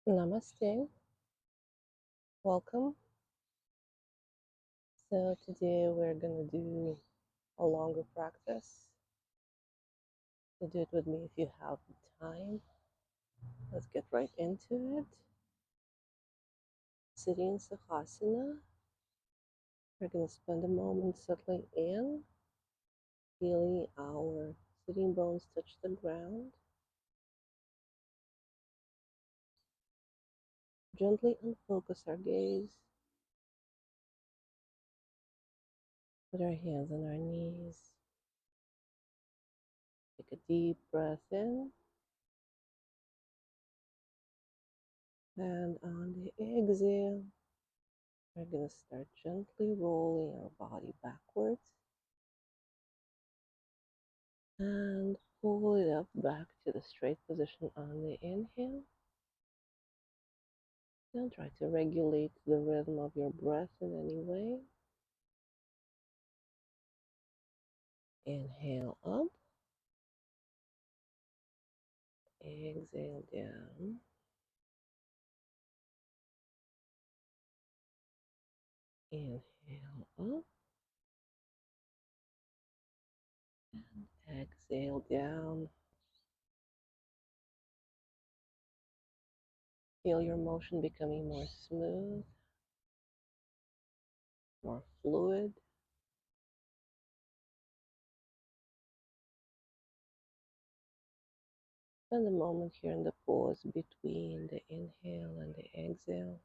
Namaste, welcome. So, today we're gonna do a longer practice. So, do it with me if you have time. Let's get right into it. Sitting in Sukhasana, we're gonna spend a moment settling in, feeling our sitting bones touch the ground. Gently unfocus our gaze. Put our hands on our knees. Take a deep breath in. And on the exhale, we're going to start gently rolling our body backwards and pull it up back to the straight position on the inhale. Don't try to regulate the rhythm of your breath in any way. Inhale up, exhale down. Inhale up and exhale down. Feel your motion becoming more smooth, more fluid. Spend a moment here in the pause between the inhale and the exhale.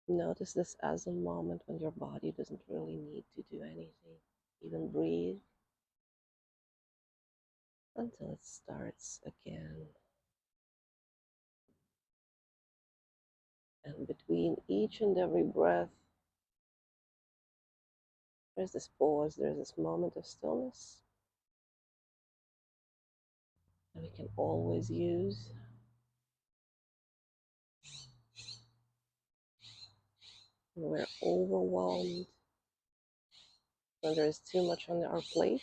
Notice this as a moment when your body doesn't really need to do anything, even breathe, until it starts again. And between each and every breath, there's this pause, there's this moment of stillness that we can always use. When we're overwhelmed, when there's too much on our plate,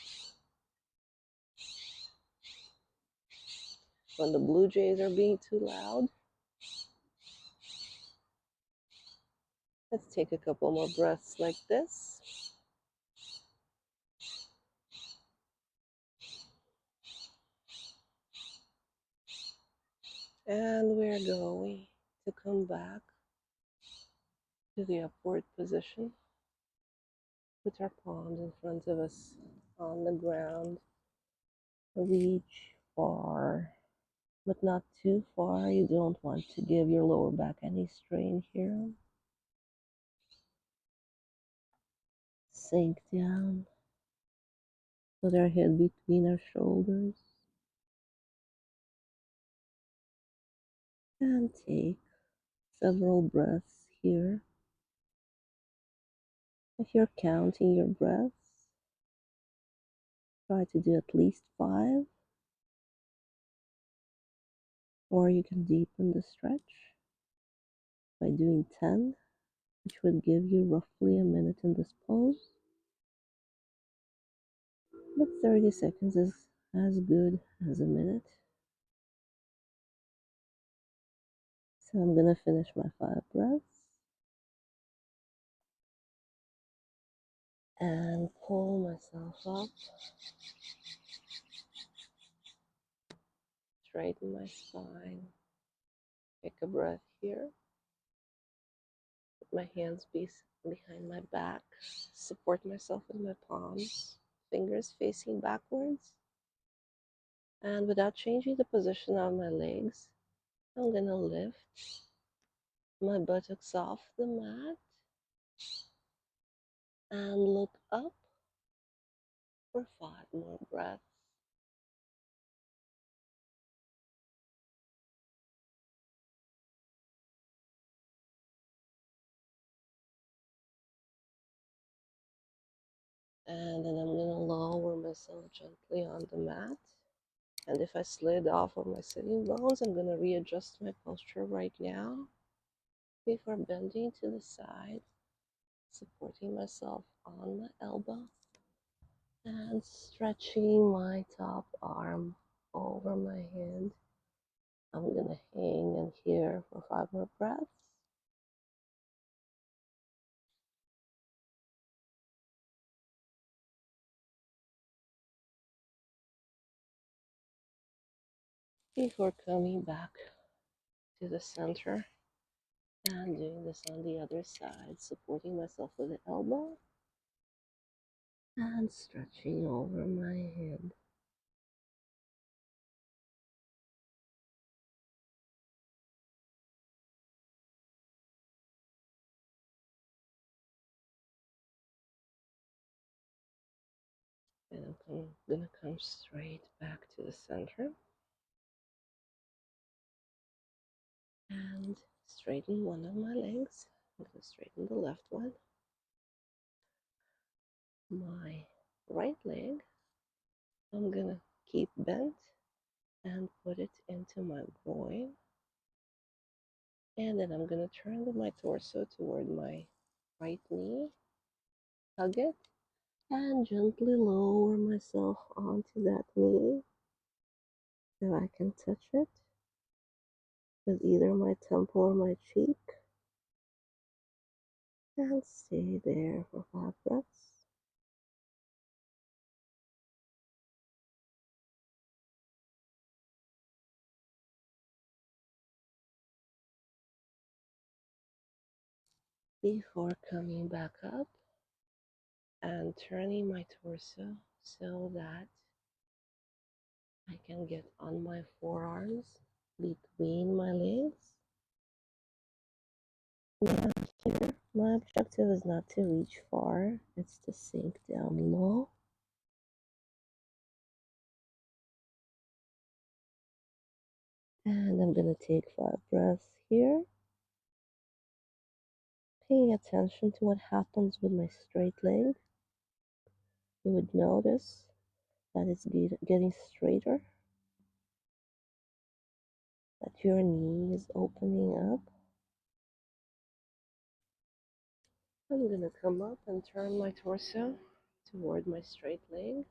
when the blue jays are being too loud. Let's take a couple more breaths like this. And we're going to come back to the upward position. Put our palms in front of us on the ground. Reach far, but not too far. You don't want to give your lower back any strain here. Sink down. Put our head between our shoulders. And take several breaths here. If you're counting your breaths, try to do at least 5. Or you can deepen the stretch by doing 10, which would give you roughly a minute in this pose. But 30 seconds is as good as a minute. So I'm going to finish my 5 breaths and pull myself up. Straighten my spine. Take a breath here. Put my hands behind my back. Support myself with my palms. Fingers facing backwards. And without changing the position of my legs, I'm going to lift my buttocks off the mat and look up for 5 more breaths. And then I'm going to lower myself gently on the mat. And if I slid off of my sitting bones, I'm going to readjust my posture right now before bending to the side, supporting myself on my elbow and stretching my top arm over my hand I'm gonna hang in here for 5 more breaths. Before coming back to the center and doing this on the other side, supporting myself with the elbow and stretching over my head. And I'm gonna come straight back to the center and straighten one of my legs. I'm gonna straighten the left one. My right leg, I'm gonna keep bent and put it into my groin. And then I'm gonna turn my torso toward my right knee, hug it, and gently lower myself onto that knee so I can touch it with either my temple or my cheek. And stay there for 5 breaths. Before coming back up and turning my torso so that I can get on my forearms between my legs. Now here, my objective is not to reach far, it's to sink down low. And I'm going to take 5 breaths here, paying attention to what happens with my straight leg. You would notice that it's getting straighter, that your knee is opening up. I'm going to come up and turn my torso toward my straight leg.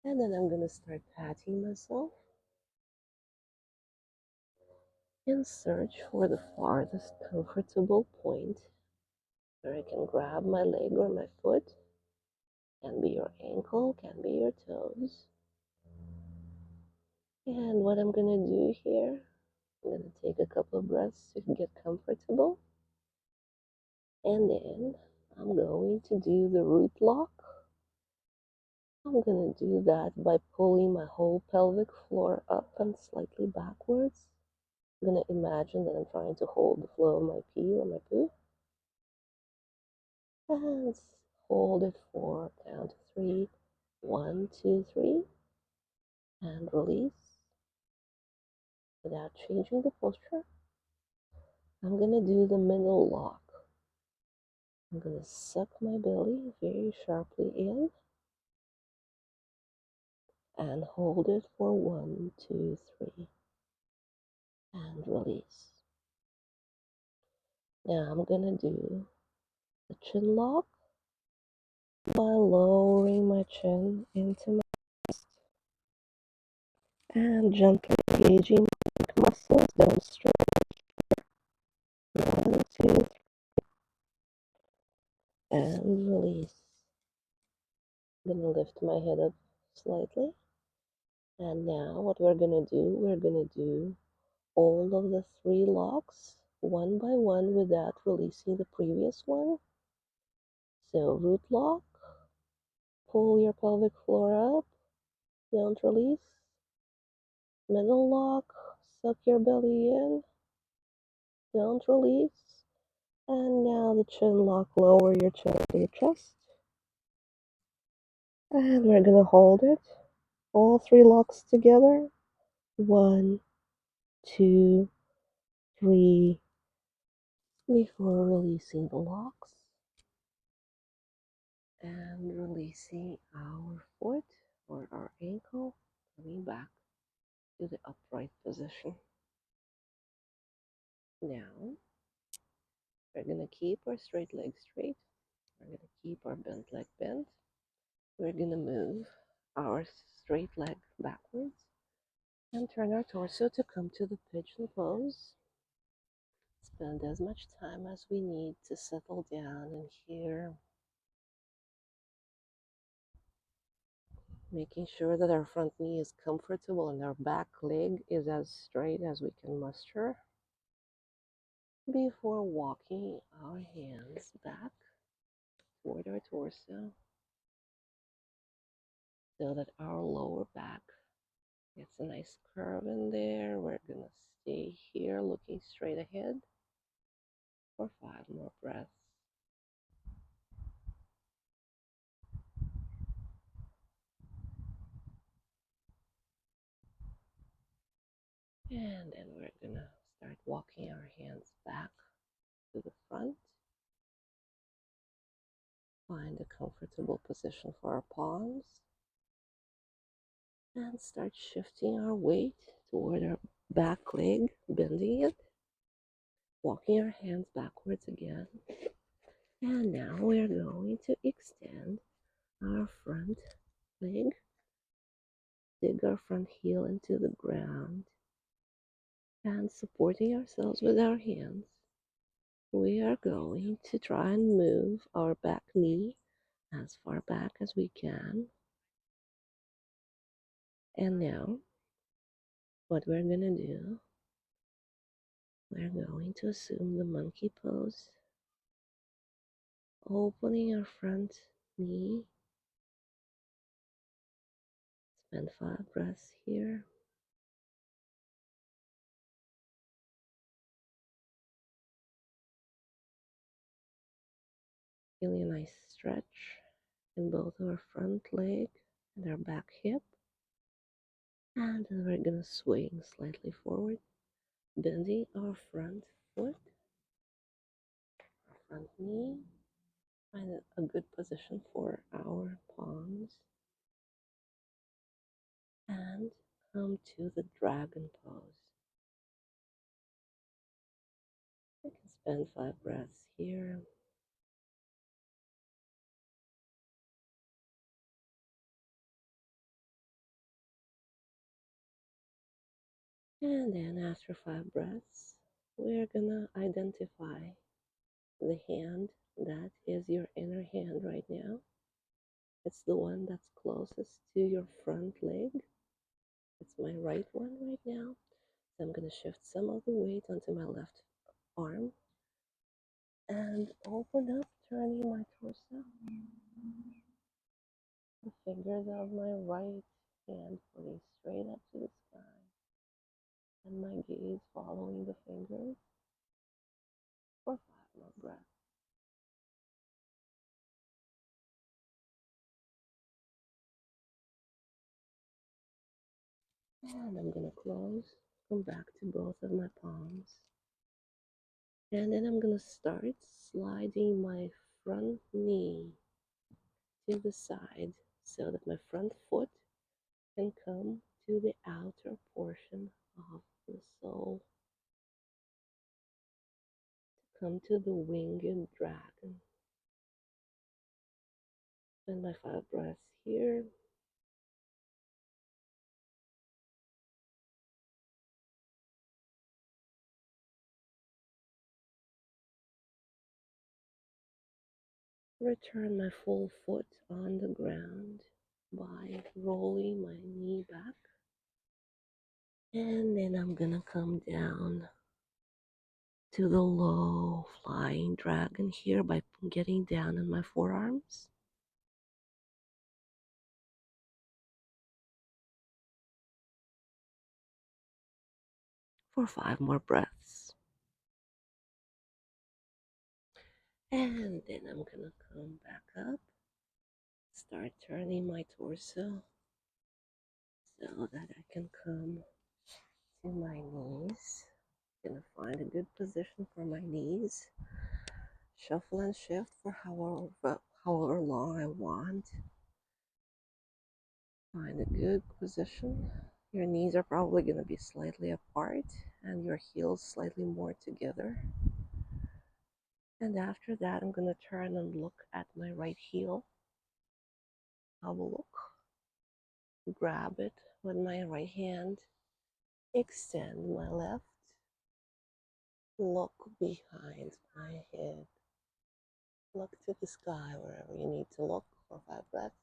And then I'm going to start patting myself in search for the farthest comfortable point where I can grab my leg or my foot. Can be your ankle, can be your toes. And what I'm going to do here, I'm going to take a couple of breaths to get comfortable. And then I'm going to do the root lock. I'm going to do that by pulling my whole pelvic floor up and slightly backwards. I'm going to imagine that I'm trying to hold the flow of my pee or my poo. And hold it for count 3. 1, 2, 3. And release. Without changing the posture, I'm going to do the middle lock. I'm going to suck my belly very sharply in and hold it for 1, 2, 3. And release. Now I'm going to do the chin lock by lowering my chin into my chest and gently engaging my muscles downstream. 1, 2, 3. And release. I'm going to lift my head up slightly. And now what we're going to do all of the 3 locks one by one without releasing the previous one. So root lock, pull your pelvic floor up, don't release. Middle lock, suck your belly in, don't release. And now the chin lock, lower your chin to your chest. And we're going to hold it, all 3 locks together. 1, 2, 3, before releasing the locks. And releasing our foot or our ankle, coming back to the upright position. Now, we're going to keep our straight leg straight. We're going to keep our bent leg bent. We're going to move our straight leg backwards And turn our torso to come to the pigeon pose. Spend as much time as we need to settle down in here, making sure that our front knee is comfortable and our back leg is as straight as we can muster before walking our hands back toward our torso so that our lower back gets a nice curve in there. We're gonna stay here looking straight ahead for 5 more breaths. And then we're gonna start walking our hands back to the front. Find a comfortable position for our palms and start shifting our weight toward our back leg, bending it, walking our hands backwards again. And now we're going to extend our front leg, dig our front heel into the ground, and supporting ourselves with our hands, we are going to try and move our back knee as far back as we can. And now, what we're going to do, we're going to assume the monkey pose, opening our front knee. Spend 5 breaths here. Feeling a nice stretch in both our front leg and our back hip. And then we're going to swing slightly forward, bending our front foot, our front knee. Find a good position for our palms. And come to the dragon pose. You can spend 5 breaths here. And then after 5 breaths, we're gonna identify the hand that is your inner hand right now. It's the one that's closest to your front leg. It's my right one right now. So I'm gonna shift some of the weight onto my left arm and open up, turning my torso. The fingers of my right hand pointing straight up to the sky, and my gaze following the fingers for 5 more breaths. And I'm going to close, come back to both of my palms. And then I'm going to start sliding my front knee to the side so that my front foot can come to the outer portion of the sole, come to the winged dragon. Spend my 5 breaths here. Return my full foot on the ground by rolling my knee back. And then I'm gonna come down to the low flying dragon here by getting down on my forearms. For 5 more breaths. And then I'm gonna come back up, start turning my torso so that I can come to my knees. Gonna find a good position for my knees. Shuffle and shift for however long I want. Find a good position. Your knees are probably going to be slightly apart and your heels slightly more together. And after that, I'm going to turn and look at my right heel. Have a look. Grab it with my right hand Extend my left. Look behind my head. Look to the sky wherever you need to look for 5 breaths.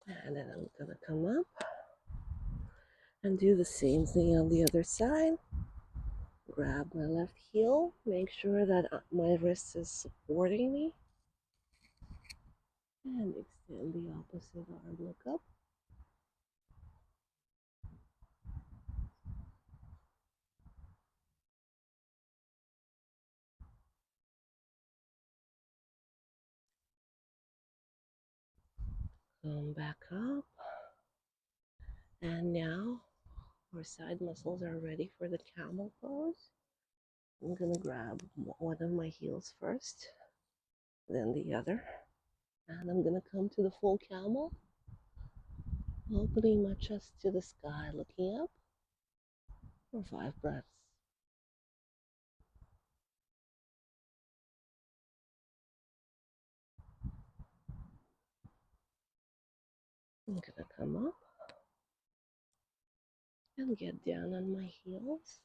And then I'm gonna come up and do the same thing on the other side. Grab my left heel, make sure that my wrist is supporting me. And extend the opposite arm, look up. Come back up. And now our side muscles are ready for the camel pose. I'm gonna grab one of my heels first, then the other. And I'm gonna come to the full camel, opening my chest to the sky, looking up for 5 breaths. I'm gonna come up and get down on my heels.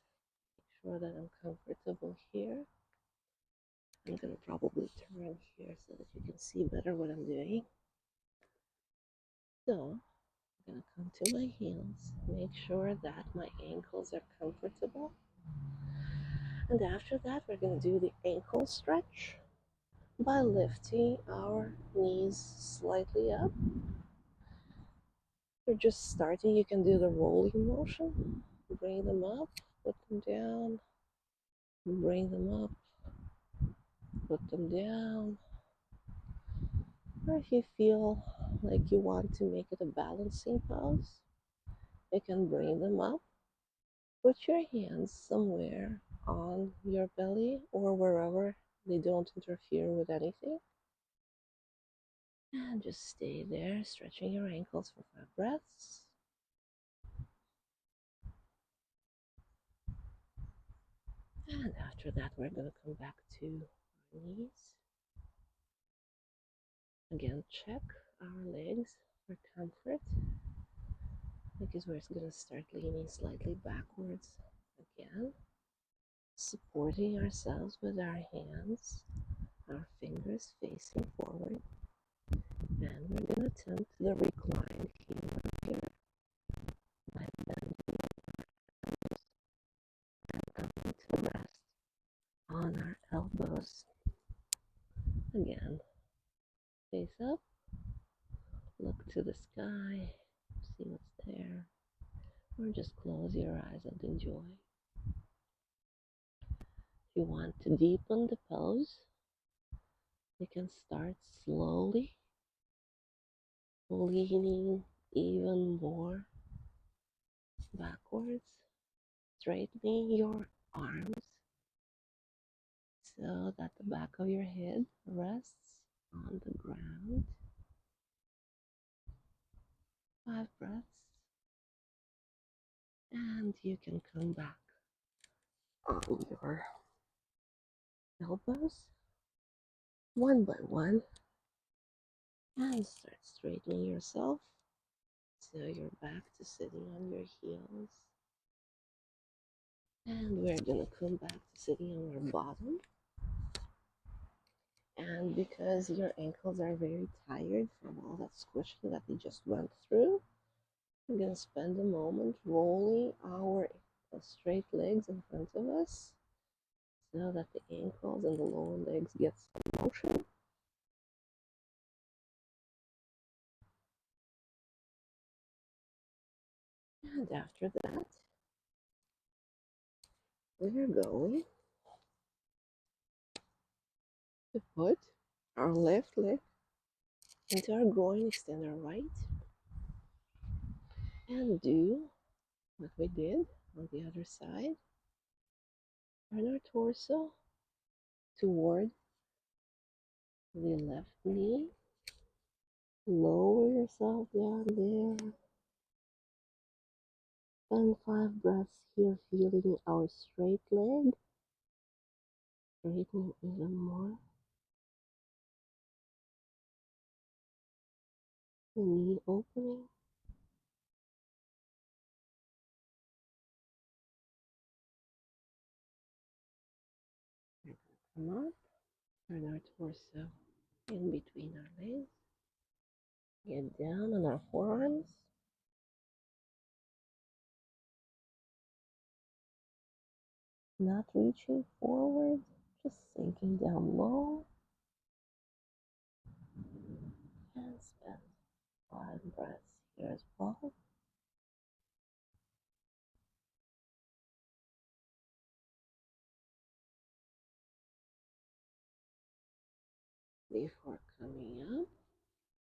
Make sure that I'm comfortable here. I'm gonna probably turn here so that you can see better what I'm doing. So I'm gonna come to my heels, make sure that my ankles are comfortable. And after that, we're gonna do the ankle stretch by lifting our knees slightly up. You're just starting, you can do the rolling motion. Bring them up, put them down, bring them up, put them down. Or if you feel like you want to make it a balancing pose, you can bring them up. Put your hands somewhere on your belly or wherever they don't interfere with anything. And just stay there, stretching your ankles for 5 breaths. And after that, we're going to come back to our knees. Again, check our legs for comfort because we're going to start leaning slightly backwards again, supporting ourselves with our hands, our fingers facing forward. And we're going to attempt the reclined heel here by bending and coming to rest on our elbows. Again, face up, look to the sky, see what's there, or just close your eyes and enjoy. If you want to deepen the pose, you can start slowly, leaning even more backwards, straightening your arms so that the back of your head rests on the ground. 5 breaths, and you can come back on your elbows one by one and start straightening yourself so you're back to sitting on your heels. And we're gonna come back to sitting on your bottom. And because your ankles are very tired from all that squishing that we just went through, we're gonna spend a moment rolling our straight legs in front of us so that the ankles and the lower legs get some motion. And after that, we're going to put our left leg into our groin, extend our right, and do what we did on the other side. Turn our torso toward the left knee. Lower yourself down there. Spend 5 breaths here, feeling our straight leg. Straightening even more. the knee opening. We're going to come up, turn our torso in between our legs, get down on our forearms. Not reaching forward, just sinking down low. And spend 5 breaths here as well. Before coming up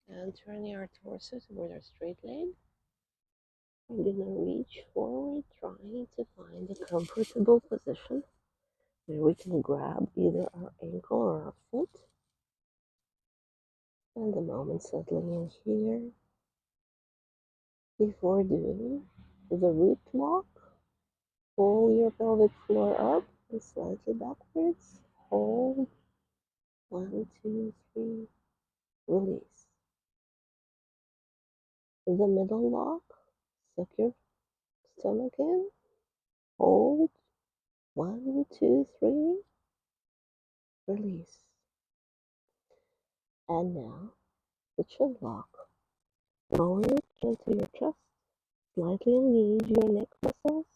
and turning our torso toward our straight leg, we're gonna reach forward, trying to find a comfortable position where we can grab either our ankle or our foot. And the moment settling in here. Before doing the root lock, pull your pelvic floor up and slightly backwards. Hold. 1, 2, 3. Release. The middle lock, suck your stomach in. Hold. 1, 2, 3. Release. And now the chin lock. Lower your chin to your chest. Slightly engage your neck muscles.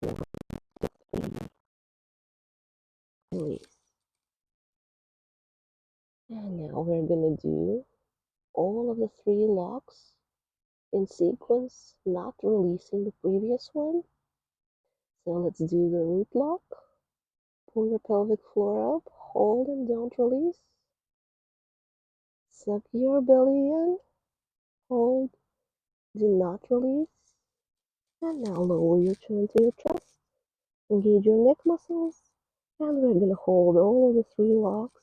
1, 2, 3. Release. And now we're going to do all of the 3 locks in sequence, not releasing the previous one. So let's do the root lock. Pull your pelvic floor up. Hold and don't release. Suck your belly in. Hold. Do not release. And now lower your chin to your chest. Engage your neck muscles. And we're going to hold all of the 3 locks.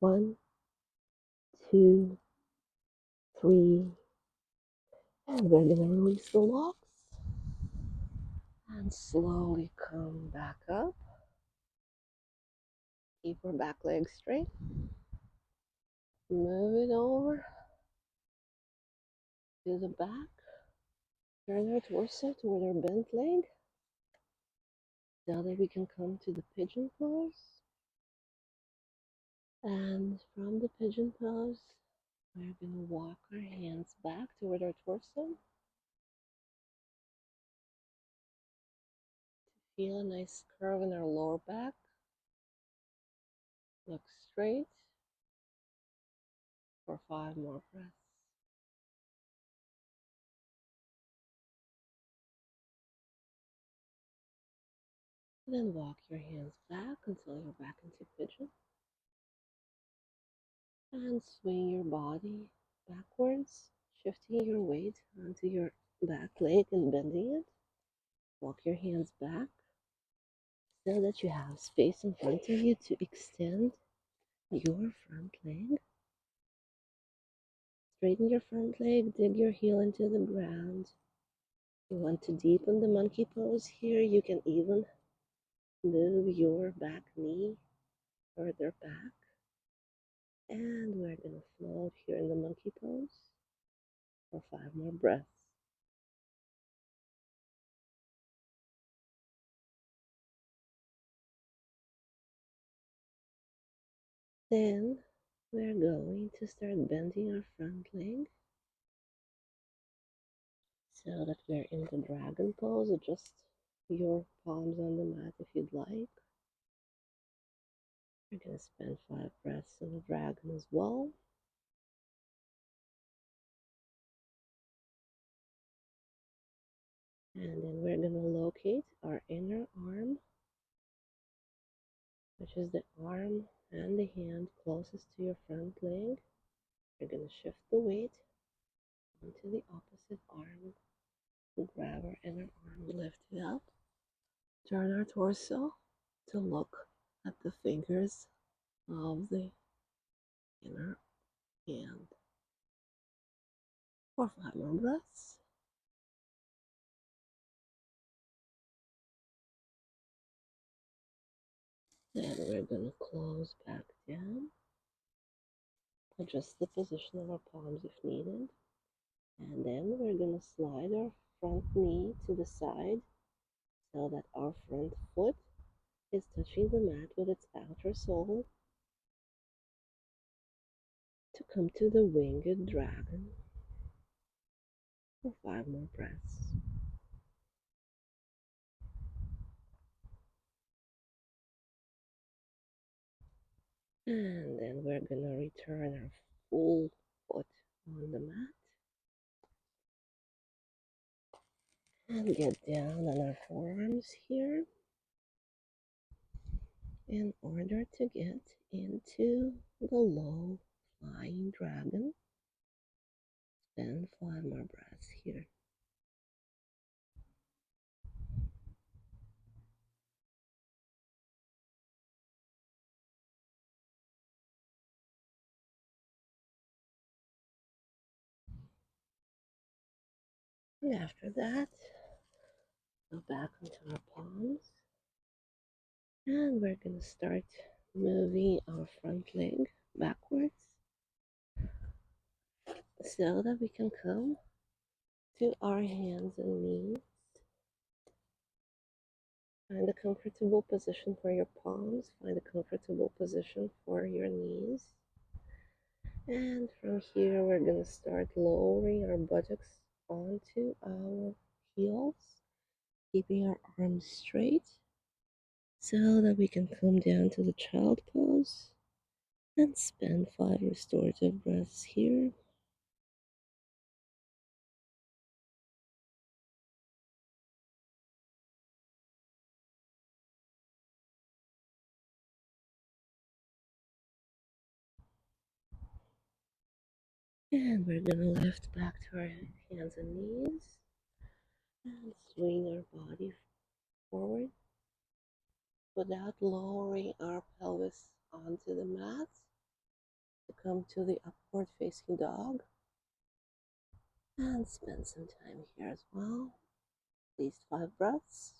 1, 2, 3. And we're going to release the locks. And slowly come back up. Keep our back leg straight. Move it over to the back. Turn our torso toward our bent leg. Now that we can come to the pigeon pose. And from the pigeon pose, we're going to walk our hands back toward our torso. Feel a nice curve in our lower back. Look straight for 5 more breaths. Then walk your hands back until you're back into pigeon. And swing your body backwards, shifting your weight onto your back leg and bending it. Walk your hands back so that you have space in front of you to extend your front leg. Straighten your front leg, dig your heel into the ground. You want to deepen the monkey pose here. You can even move your back knee further back. And we're going to float here in the monkey pose for 5 more breaths. Then we're going to start bending our front leg so that we're in the dragon pose. Adjust your palms on the mat if you'd like. We're going to spend 5 breaths in the dragon as well. And then we're going to locate our inner arm, which is the arm and the hand closest to your front leg. We're going to shift the weight onto the opposite arm. Grab our inner arm, lift it up. Turn our torso to look at the fingers of the inner hand. For 5 more breaths. Then we're going to close back down. Adjust the position of our palms if needed. And then we're going to slide our front knee to the side so that our front foot is touching the mat with its outer sole to come to the winged dragon for 5 more breaths. And then we're going to return our full foot on the mat and get down on our forearms here in order to get into the low flying dragon. Spend 5 more breaths here. And after that, go back onto our palms. And we're going to start moving our front leg backwards so that we can come to our hands and knees. Find a comfortable position for your palms. Find a comfortable position for your knees. And from here, we're going to start lowering our buttocks onto our heels, keeping our arms straight so that we can come down to the child pose and spend 5 restorative breaths here. And we're going to lift back to our hands and knees and swing our body forward without lowering our pelvis onto the mat to come to the upward facing dog and spend some time here as well. At least 5 breaths.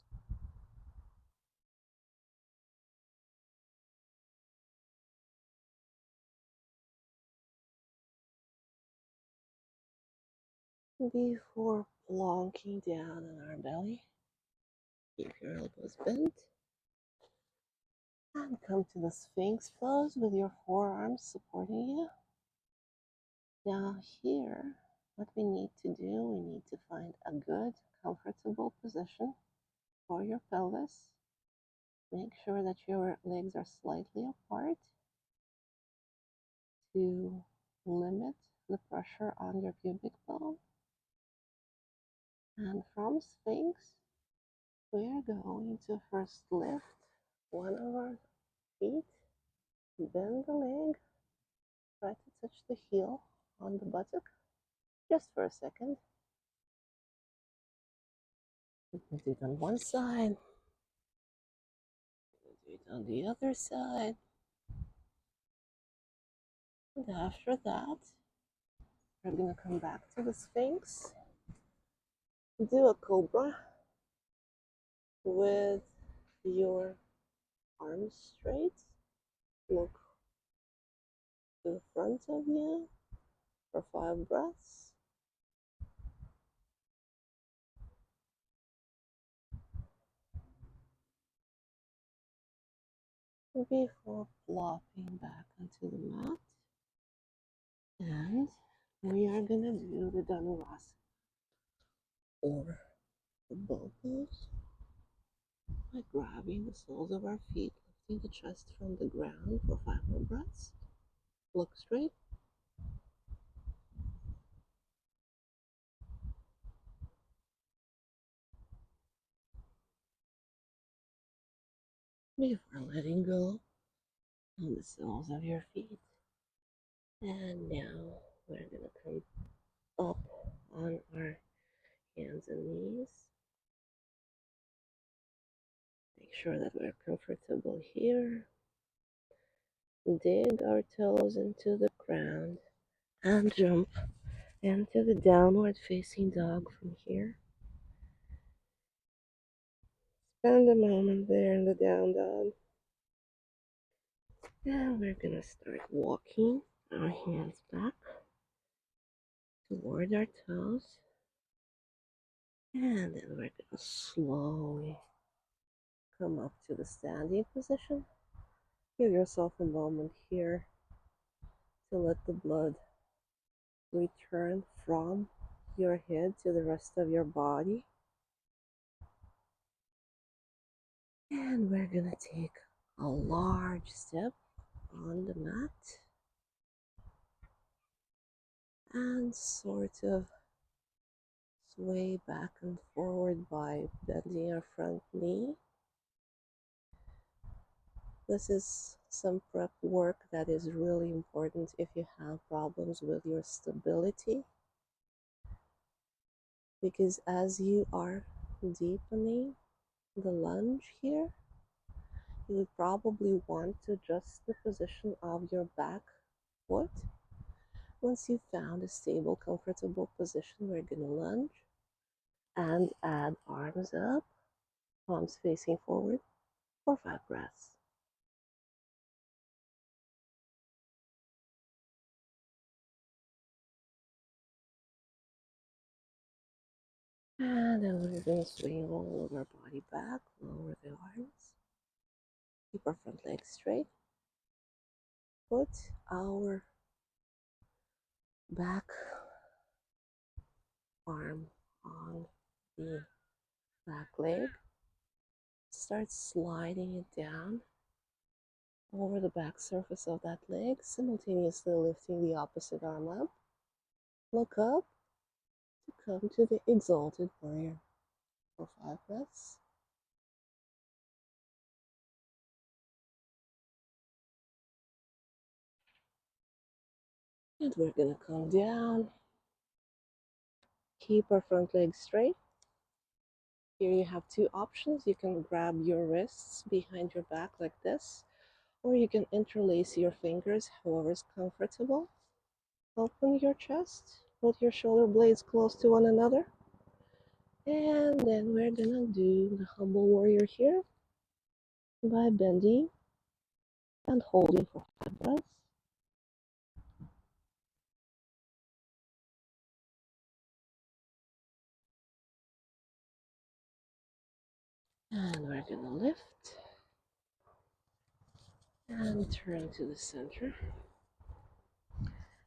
Before plonking down on our belly, keep your elbows bent and come to the Sphinx pose with your forearms supporting you. Now here, what we need to do, we need to find a good, comfortable position for your pelvis. Make sure that your legs are slightly apart to limit the pressure on your pubic bone. And from Sphinx, we're going to first lift one of our feet, bend the leg, try to touch the heel on the buttock just for a second. Do it on one side, do it on the other side. And after that, we're going to come back to the Sphinx, do a cobra with your arms straight. Look to the front of you for 5 breaths. Before flopping back onto the mat. And we are going to do the Dhanurasana, or the bow pose, by grabbing the soles of our feet, lifting the chest from the ground for 5 more breaths. Look straight. Before letting go on the soles of your feet. And now we're going to come up on our hands and knees. Make sure that we're comfortable here. Dig our toes into the ground and jump into the downward facing dog from here. Spend a moment there in the down dog. And we're going to start walking Our hands back toward our toes. And then we're going to slowly come up to the standing position. Give yourself a moment here to let the blood return from your head to the rest of your body. And we're going to take a large step on the mat and sort of sway back and forward by bending your front knee. This is some prep work that is really important if you have problems with your stability, because as you are deepening the lunge here, you would probably want to adjust the position of your back foot. Once you've found a stable, comfortable position, we're going to lunge and add arms up, palms facing forward for 5 breaths. And then we're going to swing all of our body back, lower the arms, keep our front leg straight, put our back arm on the back leg, start sliding it down over the back surface of that leg, simultaneously lifting the opposite arm up. Look up to come to the exalted warrior for 5 breaths. And we're going to come down. Keep our front leg straight. Here you have 2 options. You can grab your wrists behind your back like this, or you can interlace your fingers, however is comfortable. Open your chest, put your shoulder blades close to one another. And then we're gonna do the humble warrior here by bending and holding for 5 breaths. And we're gonna lift and turn to the center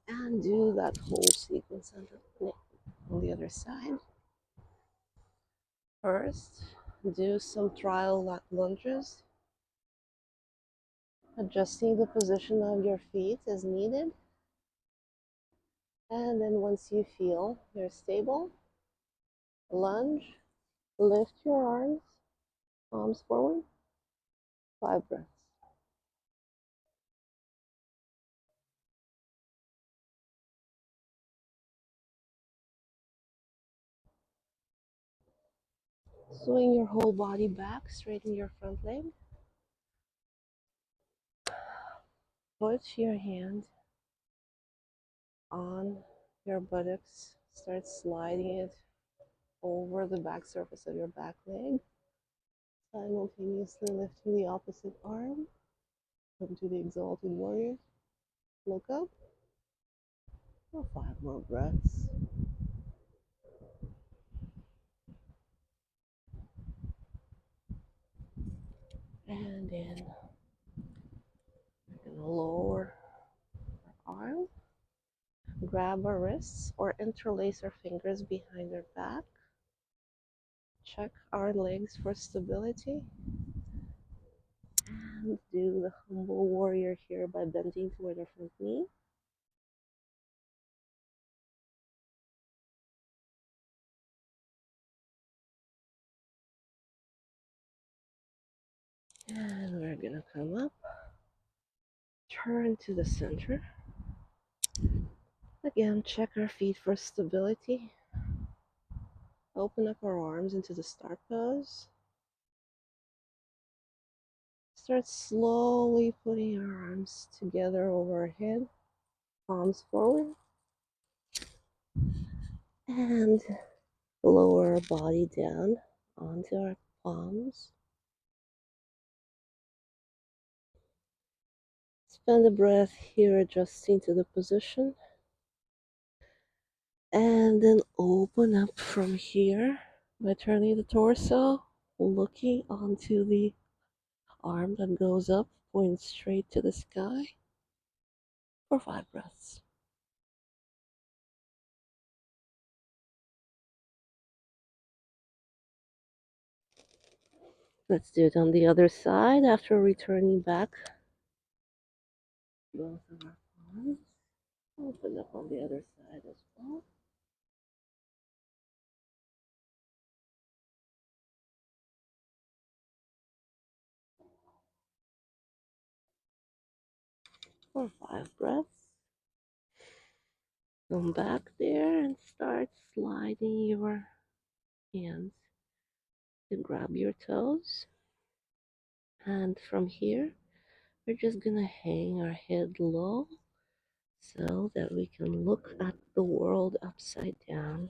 and do that whole sequence on the other side. First, do some trial lunges, adjusting the position of your feet as needed. And then once you feel you're stable, lunge, lift your arms, palms forward, 5 breaths. Swing your whole body back, straighten your front leg. Put your hand on your buttocks, start sliding it over the back surface of your back leg, simultaneously lifting the opposite arm. Come to the exalted warrior. Look up for 5 more breaths. And in. We're going to lower our arm, grab our wrists, or interlace our fingers behind our back. Check our legs for stability. And do the humble warrior here by bending toward our front knee. And we're gonna come up, turn to the center. Again, check our feet for stability. Open up our arms into the start pose. Start slowly putting our arms together over our head, palms forward. And lower our body down onto our palms. Spend the breath here, adjusting to the position. And then open up from here by turning the torso, looking onto the arm that goes up, pointing straight to the sky for 5 breaths. Let's do it on the other side after returning back. Both of our palms. Open up on the other side as well. For 5 breaths. Come back there and start sliding your hands to grab your toes. And from here, we're just gonna hang our head low so that we can look at the world upside down.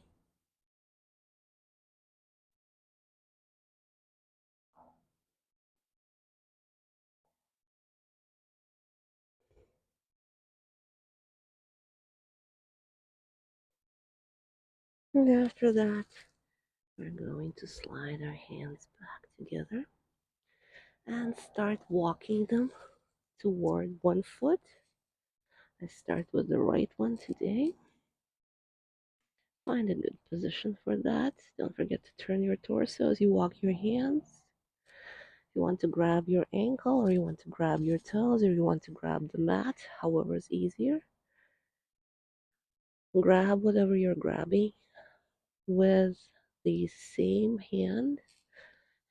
And after that, we're going to slide our hands back together and start walking them toward one foot. I start with the right one today. Find a good position for that. Don't forget to turn your torso as you walk your hands. If you want to grab your ankle, or you want to grab your toes, or you want to grab the mat, however is easier. Grab whatever you're grabbing with the same hand.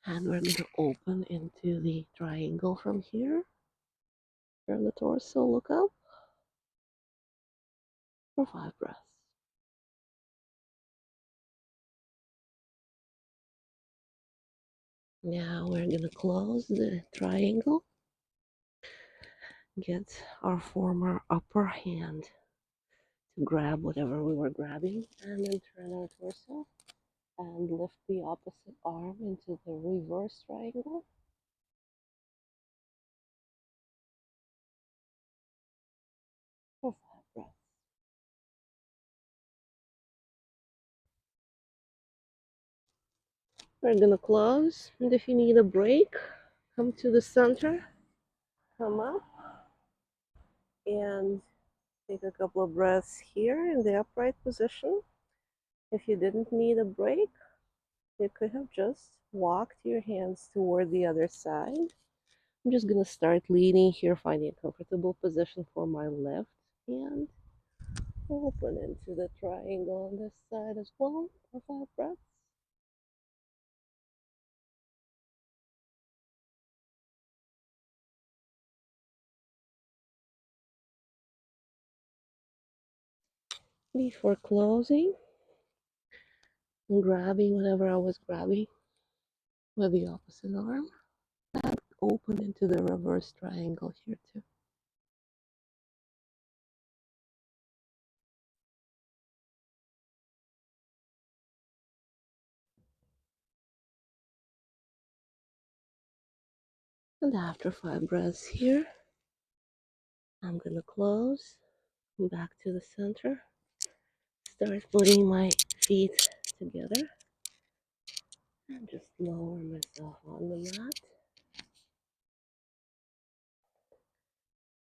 And we're going to open into the triangle from here. Turn the torso, look up for 5 breaths. Now we're going to close the triangle. Get our former upper hand to grab whatever we were grabbing, and then turn our torso and lift the opposite arm into the reverse triangle. For 5 breaths. We're gonna close, and if you need a break, come to the center, come up, and take a couple of breaths here in the upright position. If you didn't need a break, you could have just walked your hands toward the other side. I'm just gonna start leaning here, finding a comfortable position for my left hand. Open into the triangle on this side as well for 5 breaths. Before closing, grabbing whatever I was grabbing with the opposite arm, and open into the reverse triangle here too. And after 5 breaths here, I'm gonna close, come back to the center, start putting my feet together, and just lower myself on the mat.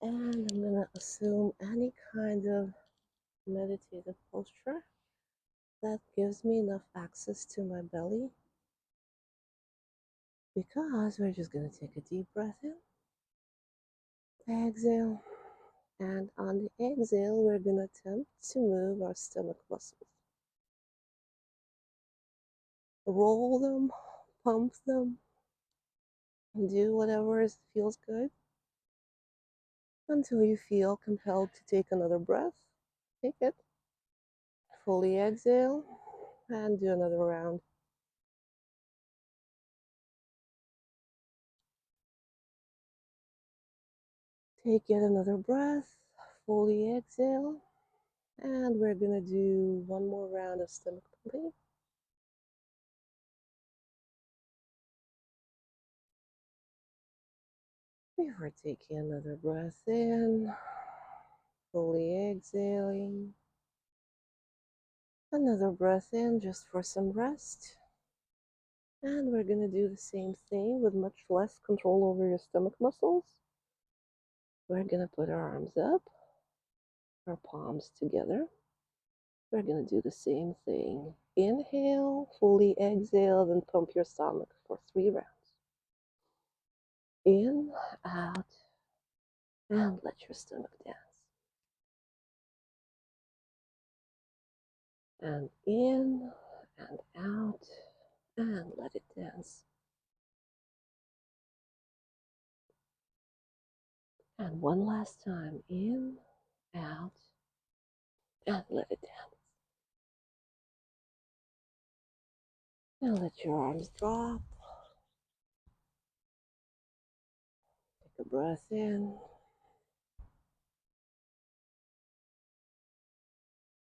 And I'm gonna assume any kind of meditative posture that gives me enough access to my belly, because we're just gonna take a deep breath in, exhale, and on the exhale, we're gonna attempt to move our stomach muscles. Roll them, pump them, do whatever feels good until you feel compelled to take another breath. Take it. Fully exhale and do another round. Take yet another breath. Fully exhale. And we're going to do one more round of stomach pumping. Before taking another breath in, fully exhaling. Another breath in just for some rest. And we're going to do the same thing with much less control over your stomach muscles. We're going to put our arms up, our palms together. We're going to do the same thing. Inhale, fully exhale, then pump your stomach for 3 rounds. In, out, and let your stomach dance. And in, and out, and let it dance. And one last time, in, out, and let it dance. Now let your arms drop. Take a breath in.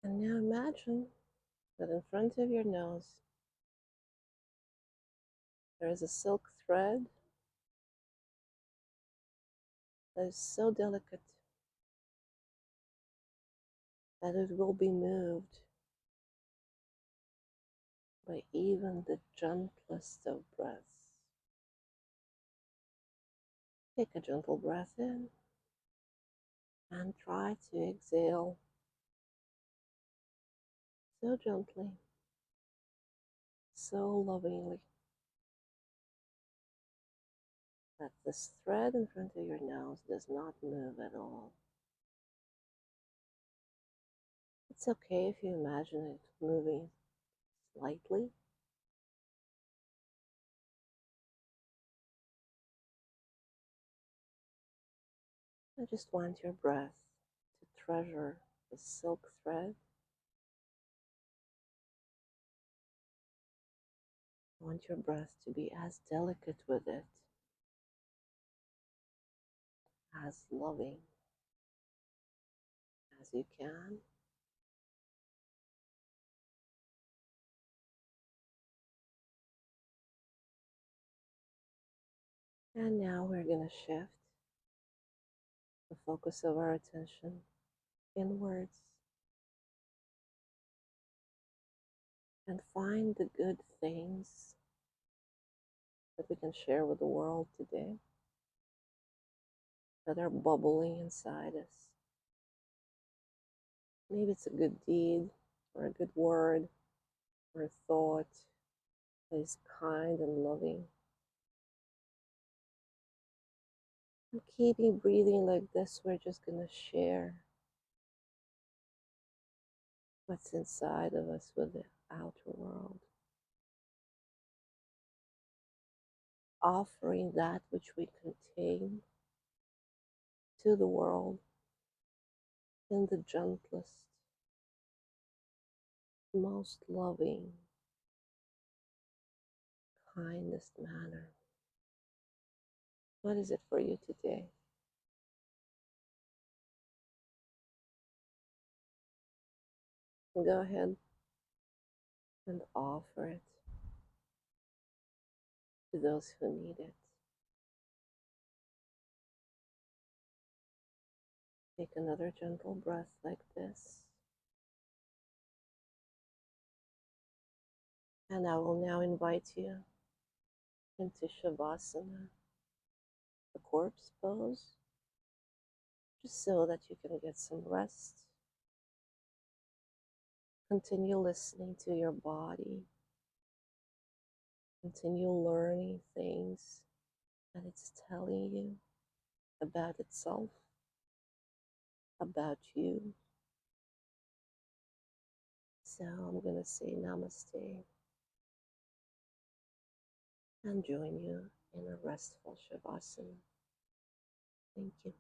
And now imagine that in front of your nose, there is a silk thread that is so delicate that it will be moved by even the gentlest of breaths. Take a gentle breath in and try to exhale so gently, so lovingly, that this thread in front of your nose does not move at all. It's okay if you imagine it moving slightly. I just want your breath to treasure the silk thread. I want your breath to be as delicate with it, as loving as you can. And now we're going to shift the focus of our attention inwards and find the good things that we can share with the world today that are bubbling inside us. Maybe it's a good deed or a good word or a thought that is kind and loving. And keeping breathing like this, we're just going to share what's inside of us with the outer world. Offering that which we contain to the world in the gentlest, most loving, kindest manner. What is it for you today? Go ahead and offer it to those who need it. Take another gentle breath like this. And I will now invite you into Shavasana, the corpse pose, just so that you can get some rest. Continue listening to your body. Continue learning things that it's telling you about itself, about you. So I'm going to say namaste and join you in a restful Shavasana. Thank you.